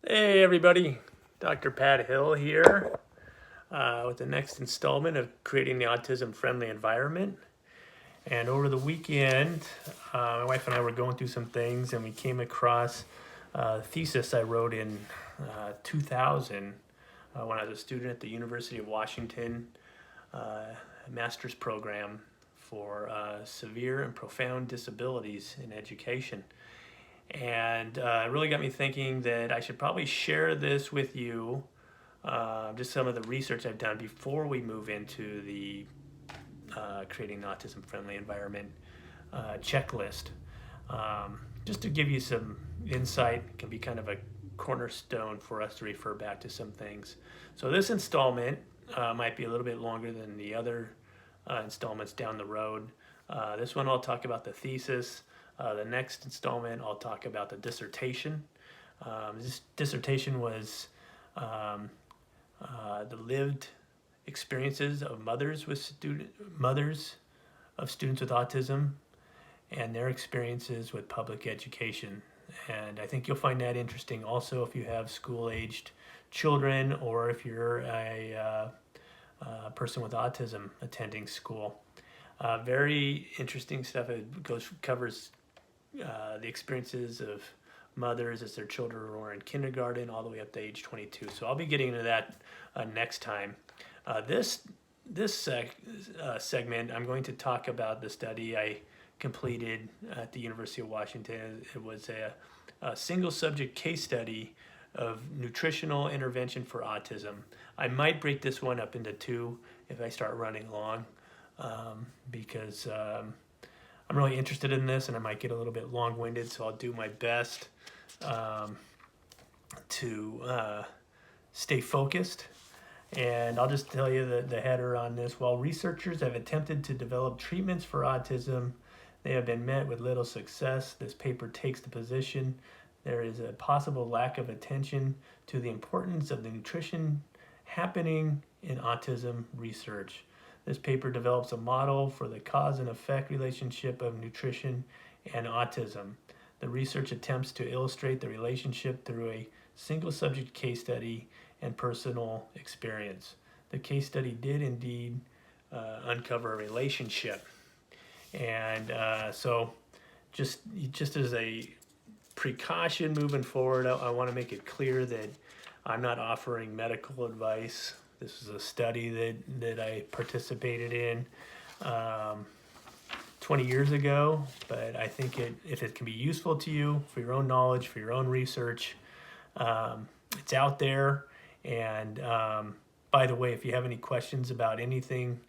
Hey everybody, Dr. Pat Hill here with the next installment of Creating the Autism Friendly Environment. And over the weekend, my wife and I were going through some things and we came across a thesis I wrote in 2000 when I was a student at the University of Washington master's program for severe and profound disabilities in education. And it really got me thinking that I should probably share this with you, just some of the research I've done before we move into the creating an autism friendly environment checklist. Just to give you some insight, it can be kind of a cornerstone for us to refer back to some things. So this installment might be a little bit longer than the other installments down the road. This one I'll talk about the thesis. The next installment I'll talk about the dissertation. This dissertation was the lived experiences of mothers of students with autism and their experiences with public education. And I think you'll find that interesting also if you have school-aged children or if you're a person with autism attending school. Very interesting stuff. It covers the experiences of mothers as their children were in kindergarten all the way up to age 22. So I'll be getting into that next time. This segment, I'm going to talk about the study I completed at the University of Washington. It was a single subject case study of nutritional intervention for autism. I might break this one up into two if I start running long because I'm really interested in this and I might get a little bit long-winded, so I'll do my best to stay focused. And I'll just tell you the header on this. While researchers have attempted to develop treatments for autism, they have been met with little success. This paper takes the position there is a possible lack of attention to the importance of the nutrition happening in autism research. This paper develops a model for the cause and effect relationship of nutrition and autism. The research attempts to illustrate the relationship through a single subject case study and personal experience. The case study did indeed uncover a relationship. And so just as a precaution moving forward, I want to make it clear that I'm not offering medical advice. This is a study that I participated in 20 years ago, but I think if it can be useful to you for your own knowledge, for your own research, it's out there. And by the way, if you have any questions about anything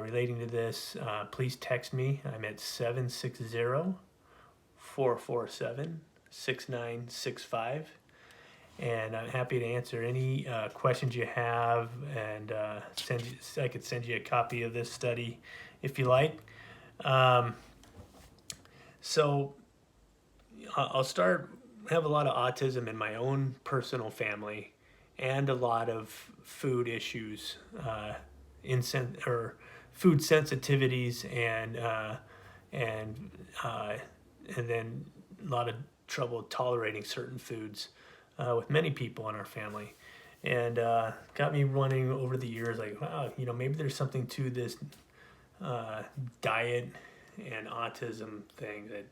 relating to this, please text me. I'm at 760-447-6965. And I'm happy to answer any questions you have, and I could send you a copy of this study if you like. So I'll start. I have a lot of autism in my own personal family, and a lot of food issues, food sensitivities, and then a lot of trouble tolerating certain foods with many people in our family. And got me running over the years like, wow, maybe there's something to this diet and autism thing that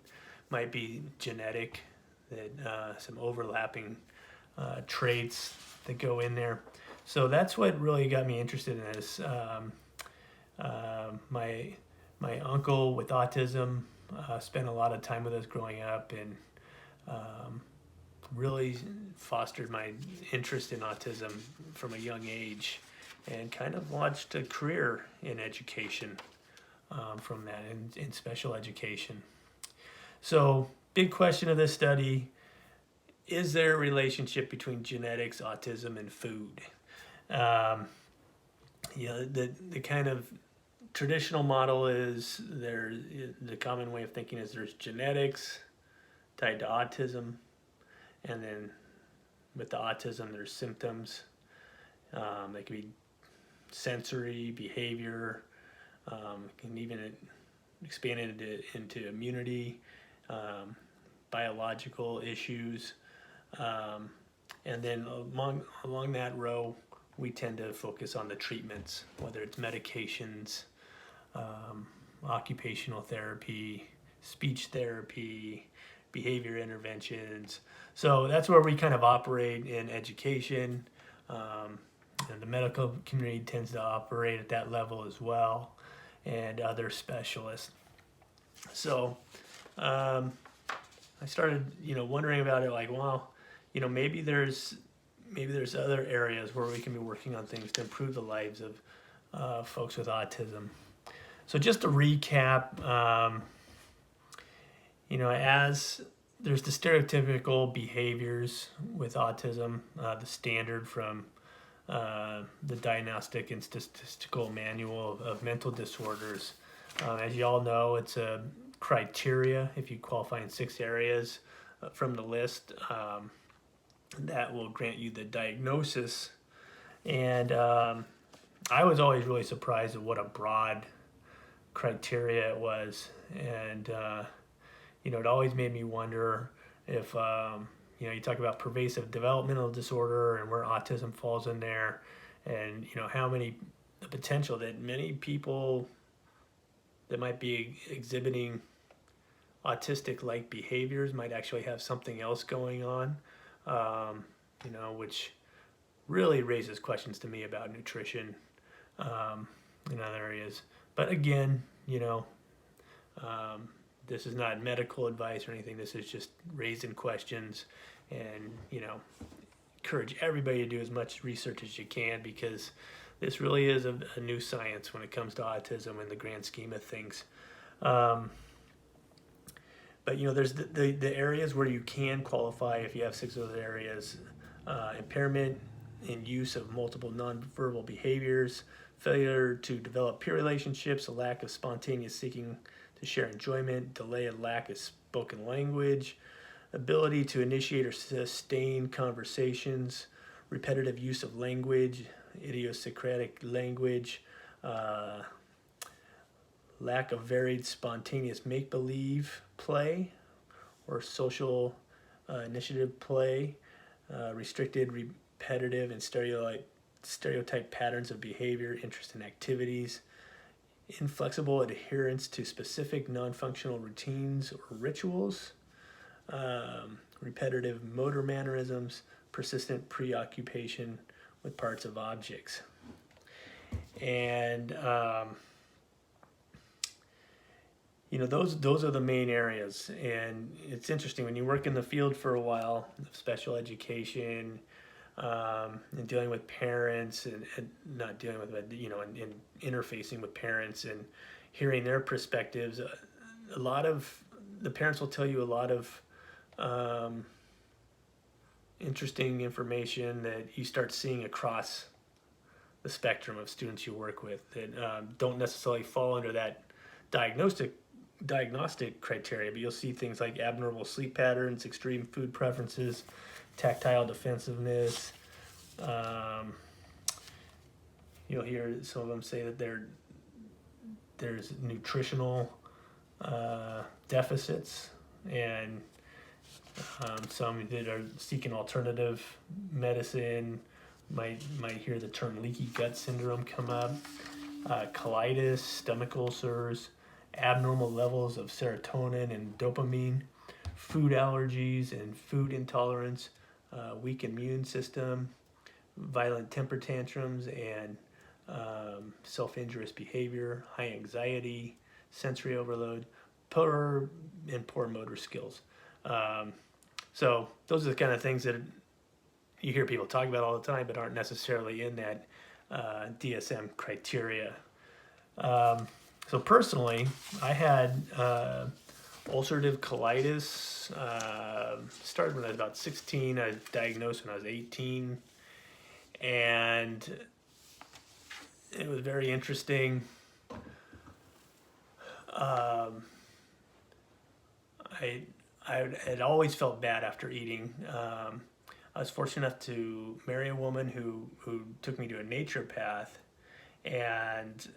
might be genetic, that some overlapping traits that go in there. So that's what really got me interested in this. My uncle with autism spent a lot of time with us growing up, and really fostered my interest in autism from a young age, and kind of launched a career in education from that, in special education. So big question of this study: is there a relationship between genetics, autism, and food? The kind of traditional model is the common way of thinking is there's genetics tied to autism, and then with the autism there's symptoms. They can be sensory, behavior, can even expand into immunity, biological issues, And then along that row, we tend to focus on the treatments, whether it's medications, occupational therapy, speech therapy, behavior interventions. So that's where we kind of operate in education. And the medical community tends to operate at that level as well, and other specialists. So I started, wondering about it. Like, well, maybe there's other areas where we can be working on things to improve the lives of folks with autism. So just to recap, as there's the stereotypical behaviors with autism, the standard from the Diagnostic and Statistical Manual of Mental Disorders. As you all know, it's a criteria, if you qualify in 6 areas from the list, that will grant you the diagnosis. And I was always really surprised at what a broad criteria it was. And, it always made me wonder if, you talk about pervasive developmental disorder and where autism falls in there, and, the potential that many people that might be exhibiting autistic-like behaviors might actually have something else going on, which really raises questions to me about nutrition in other areas. But again, this is not medical advice or anything. This is just raising questions, and, encourage everybody to do as much research as you can, because this really is a new science when it comes to autism in the grand scheme of things. But, there's the areas where you can qualify if you have 6 of those areas: impairment in use of multiple nonverbal behaviors, failure to develop peer relationships, a lack of spontaneous seeking to share enjoyment, delay and lack of spoken language, ability to initiate or sustain conversations, repetitive use of language, idiosyncratic language, lack of varied spontaneous make-believe play or social initiative play, restricted, repetitive, and stereotype patterns of behavior, interest, and activities, inflexible adherence to specific non-functional routines or rituals, repetitive motor mannerisms, persistent preoccupation with parts of objects. And those are the main areas. And it's interesting when you work in the field for a while, special education, and dealing with parents, and not dealing with, and interfacing with parents and hearing their perspectives. A lot of the parents will tell you a lot of interesting information that you start seeing across the spectrum of students you work with that don't necessarily fall under that diagnostic criteria, but you'll see things like abnormal sleep patterns, extreme food preferences, tactile defensiveness. You'll hear some of them say that there's nutritional deficits, and some that are seeking alternative medicine might hear the term leaky gut syndrome come up, colitis, stomach ulcers, abnormal levels of serotonin and dopamine, food allergies and food intolerance, weak immune system, violent temper tantrums and self-injurious behavior, high anxiety, sensory overload, poor motor skills. So those are the kind of things that you hear people talk about all the time, but aren't necessarily in that DSM criteria. So personally, I had ulcerative colitis. Started when I was about 16. I was diagnosed when I was 18. And it was very interesting. I had always felt bad after eating. I was fortunate enough to marry a woman who took me to a naturopath and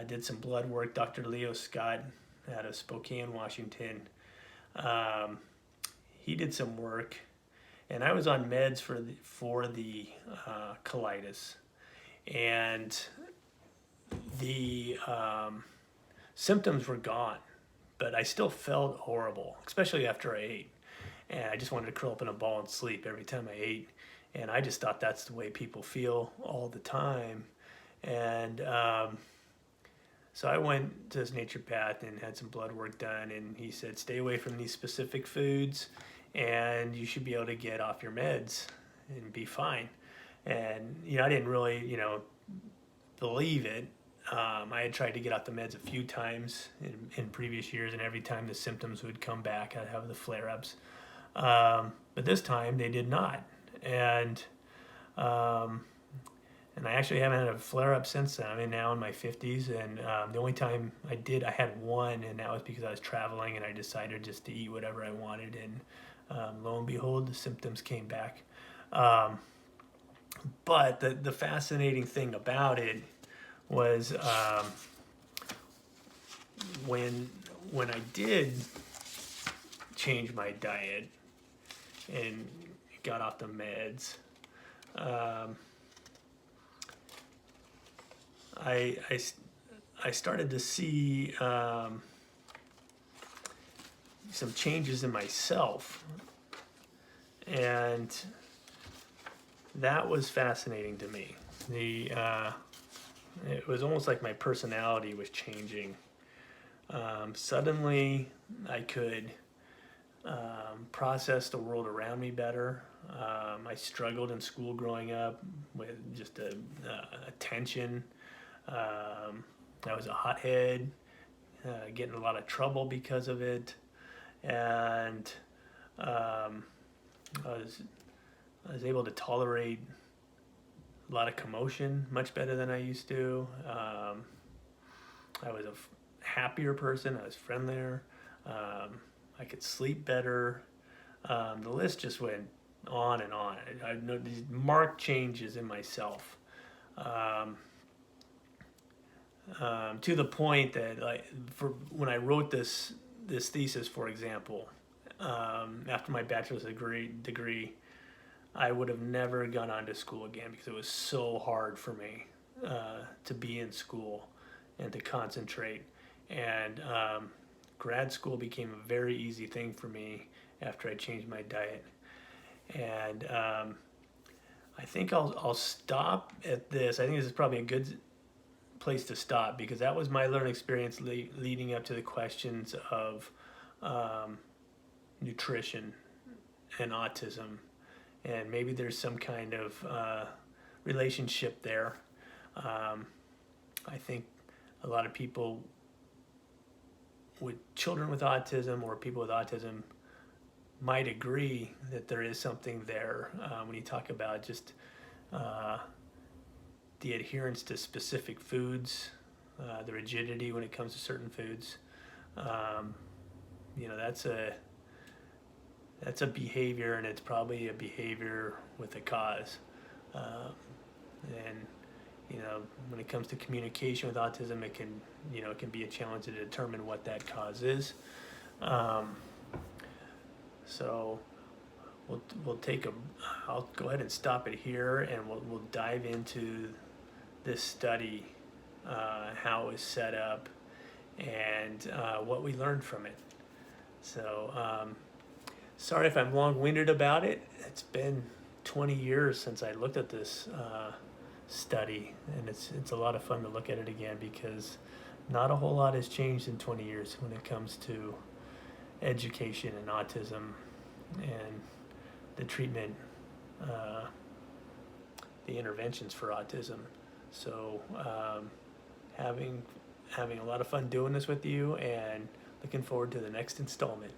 did some blood work. Dr. Leo Scott out of Spokane, Washington. He did some work, and I was on meds for the colitis, and the symptoms were gone, but I still felt horrible, especially after I ate. And I just wanted to curl up in a ball and sleep every time I ate. And I just thought that's the way people feel all the time. And so I went to this naturopath and had some blood work done. And he said, stay away from these specific foods and you should be able to get off your meds and be fine. And, I didn't really, believe it. I had tried to get off the meds a few times in previous years, and every time the symptoms would come back, I'd have the flare-ups. But this time they did not, and I actually haven't had a flare-up since then. I'm now in my 50s, and the only time I did, I had one, and that was because I was traveling, and I decided just to eat whatever I wanted, and lo and behold, the symptoms came back. But the fascinating thing about it was when I did change my diet and got off the meds, I started to see some changes in myself, and that was fascinating to me. It was almost like my personality was changing. Suddenly, I could process the world around me better. I struggled in school growing up with just attention. I was a hothead, getting in a lot of trouble because of it, and I was able to tolerate a lot of commotion much better than I used to. I was a happier person. I was friendlier. I could sleep better. The list just went on and on. I noticed these marked changes in myself, to the point that, for when I wrote this thesis, for example, after my bachelor's degree, I would have never gone on to school again because it was so hard for me to be in school and to concentrate. And grad school became a very easy thing for me after I changed my diet. And I think I'll stop at this. I think this is probably a good place to stop because that was my learning experience leading up to the questions of nutrition and autism. And maybe there's some kind of relationship there. I think a lot of people with children with autism or people with autism might agree that there is something there when you talk about just the adherence to specific foods, the rigidity when it comes to certain foods. That's a behavior, and it's probably a behavior with a cause. And when it comes to communication with autism, it can be a challenge to determine what that cause is. So I'll go ahead and stop it here, and we'll dive into this study, how it was set up, and what we learned from it. So sorry if I'm long-winded about it. It's been 20 years since I looked at this study, and it's a lot of fun to look at it again because not a whole lot has changed in 20 years when it comes to education and autism and the treatment, the interventions for autism. So having a lot of fun doing this with you, and looking forward to the next installment.